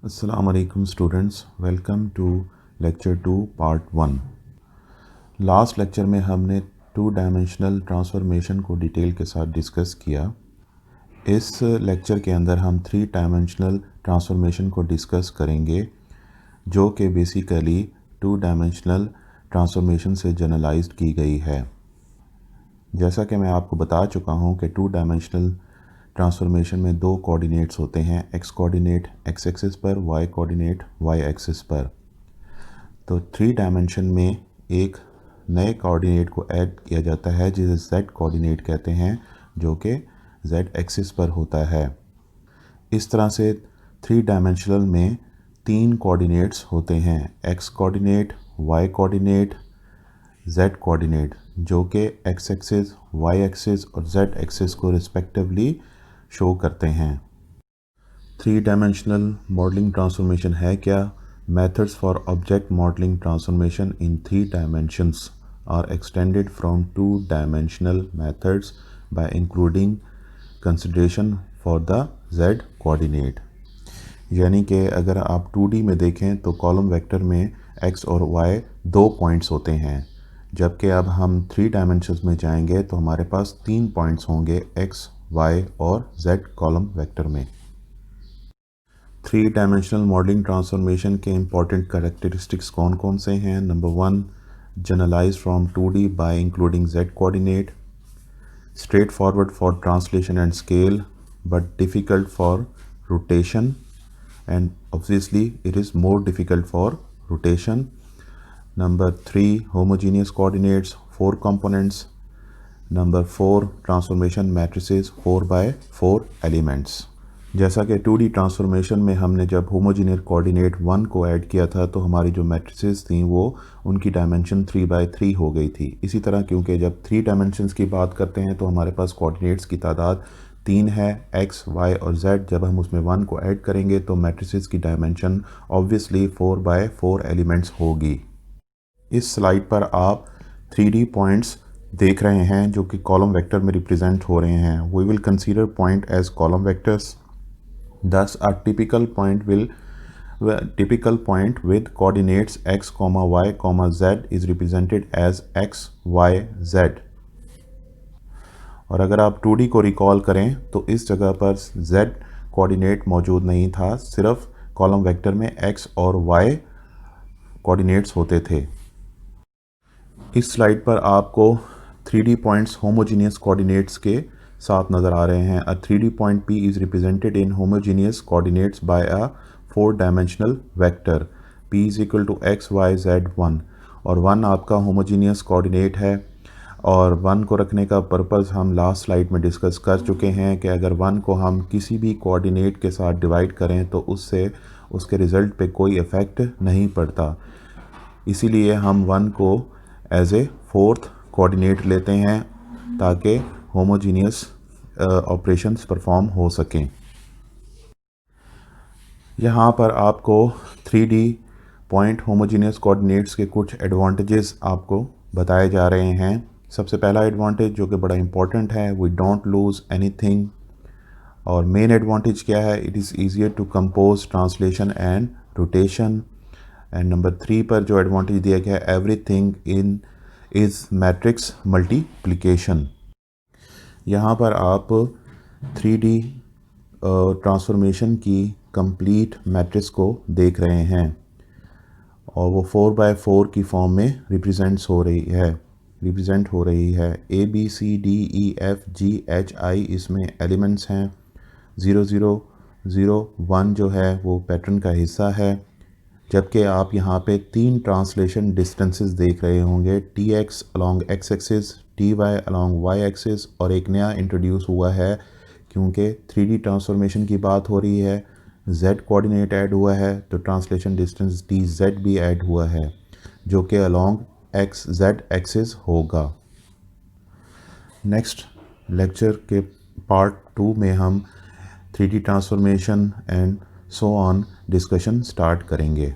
Assalamu alaikum students, welcome to lecture 2 part 1। Last lecture में हमने two dimensional transformation को detail के साथ डिस्कस किया। इस लेक्चर के अंदर हम थ्री डायमेंशनल ट्रांसफॉर्मेशन को डिस्कस करेंगे जो कि बेसिकली टू डायमेंशनल ट्रांसफॉर्मेशन से जनरलाइज्ड की गई है। जैसा कि मैं आपको बता चुका हूँ कि टू डायमेंशनल ट्रांसफॉर्मेशन में दो कोऑर्डिनेट्स होते हैं, एक्स कोऑर्डिनेट एक्स एक्सिस पर, वाई कोऑर्डिनेट वाई एक्सिस पर। तो थ्री डायमेंशन में एक नए कोऑर्डिनेट को ऐड किया जाता है जिसे जेड कोऑर्डिनेट कहते हैं, जो कि जेड एक्सिस पर होता है। इस तरह से थ्री डायमेंशनल में तीन कोऑर्डिनेट्स होते हैं, X coordinate, Y coordinate, Z coordinate, जो कि एक्स एक्सिस, वाई एक्सिस और जेड एक्सिस को रिस्पेक्टिवली शो करते हैं। थ्री डायमेंशनल मॉडलिंग ट्रांसफॉर्मेशन है क्या? Methods for object modelling transformation in three dimensions are extended from two dimensional methods by including consideration for the Z coordinate. यानी कि अगर आप 2D में देखें तो कॉलम वेक्टर में एक्स और वाई दो पॉइंट्स होते हैं, जबकि अब हम थ्री डायमेंशंस में जाएंगे तो हमारे पास तीन पॉइंट्स होंगे एक्स, वाई और जेड कॉलम वेक्टर में। थ्री डायमेंशनल मॉडलिंग ट्रांसफॉर्मेशन के इंपॉर्टेंट कैरेक्टरिस्टिक्स कौन कौन से हैं? Number 1, generalize from 2D by including Z coordinate, straightforward for translation and scale but difficult for rotation, and obviously it is more difficult for rotation. Number 3, homogeneous coordinates, 4 components. Number 4, transformation matrices 4 by 4 elements। जैसा कि 2D transformation में हमने जब homogeneous coordinate 1 को add किया था तो हमारी जो मैट्रिसेस थी वो उनकी डायमेंशन 3 by 3 हो गई थी। इसी तरह क्योंकि जब थ्री डायमेंशंस की बात करते हैं तो हमारे पास कोऑर्डिनेट्स की तादाद 3 है, एक्स, वाई और जेड। जब हम उसमें 1 को ऐड करेंगे तो मैट्रिसेस की डायमेंशन ऑब्वियसली 4 by 4 एलिमेंट्स होगी। इस स्लाइड पर आप 3D पॉइंट्स देख रहे हैं जो कि कॉलम वेक्टर में रिप्रेजेंट हो रहे हैं। We will consider point as column vectors. Thus, a typical point with coordinates x, y, z is represented as x, y, z। और अगर आप 2D को रिकॉल करें तो इस जगह पर z कोऑर्डिनेट मौजूद नहीं था, सिर्फ कॉलम वेक्टर में x और y कोऑर्डिनेट्स होते थे। इस स्लाइड पर आपको 3D पॉइंट्स होमोजीनियस कोऑर्डिनेट्स के साथ नज़र आ रहे हैं। A 3D point P is represented in homogeneous coordinates by a 4 dimensional vector P is equal to X, Y, Z 1। और 1 आपका होमोजीनियस कोऑर्डिनेट है और 1 को रखने का पर्पस हम लास्ट स्लाइड में डिस्कस कर चुके हैं कि अगर 1 को हम किसी भी कोऑर्डिनेट के साथ डिवाइड करें तो उससे उसके रिज़ल्ट पे कोई इफ़ेक्ट नहीं पड़ता। इसीलिए हम 1 को एज ए फोर्थ कोऑर्डिनेट लेते हैं ताकि होमोजीनियस ऑपरेशंस परफॉर्म हो सकें। यहाँ पर आपको 3D पॉइंट होमोजीनियस कोऑर्डिनेट्स के कुछ एडवांटेजेस आपको बताए जा रहे हैं। सबसे पहला एडवांटेज जो कि बड़ा इंपॉर्टेंट है, वी डोंट लूज़ एनीथिंग। और मेन एडवांटेज क्या है? It is easier to compose translation and rotation. And number 3 पर जो एडवांटेज दिया गया है, everything in is matrix multiplication. यहाँ पर आप 3D ट्रांसफॉर्मेशन की कंप्लीट मैट्रिक्स को देख रहे हैं और वो 4 by 4 की फॉर्म में रिप्रेजेंट हो रही है। A B C D E F G H I इसमें एलिमेंट्स हैं। 0 0 0 1 जो है वो पैटर्न का हिस्सा है, जबकि आप यहाँ पे 3 ट्रांसलेशन डिस्टेंसेस देख रहे होंगे, TX along x axis, TY along y axis, और एक नया इंट्रोड्यूस हुआ है क्योंकि 3D ट्रांसफॉर्मेशन की बात हो रही है, z कोऑर्डिनेट ऐड हुआ है तो ट्रांसलेशन डिस्टेंस TZ भी ऐड हुआ है जो कि अलॉन्ग XZ एक्सिस होगा। नेक्स्ट लेक्चर के पार्ट 2 में हम 3D transformation and so on discussion start करेंगे।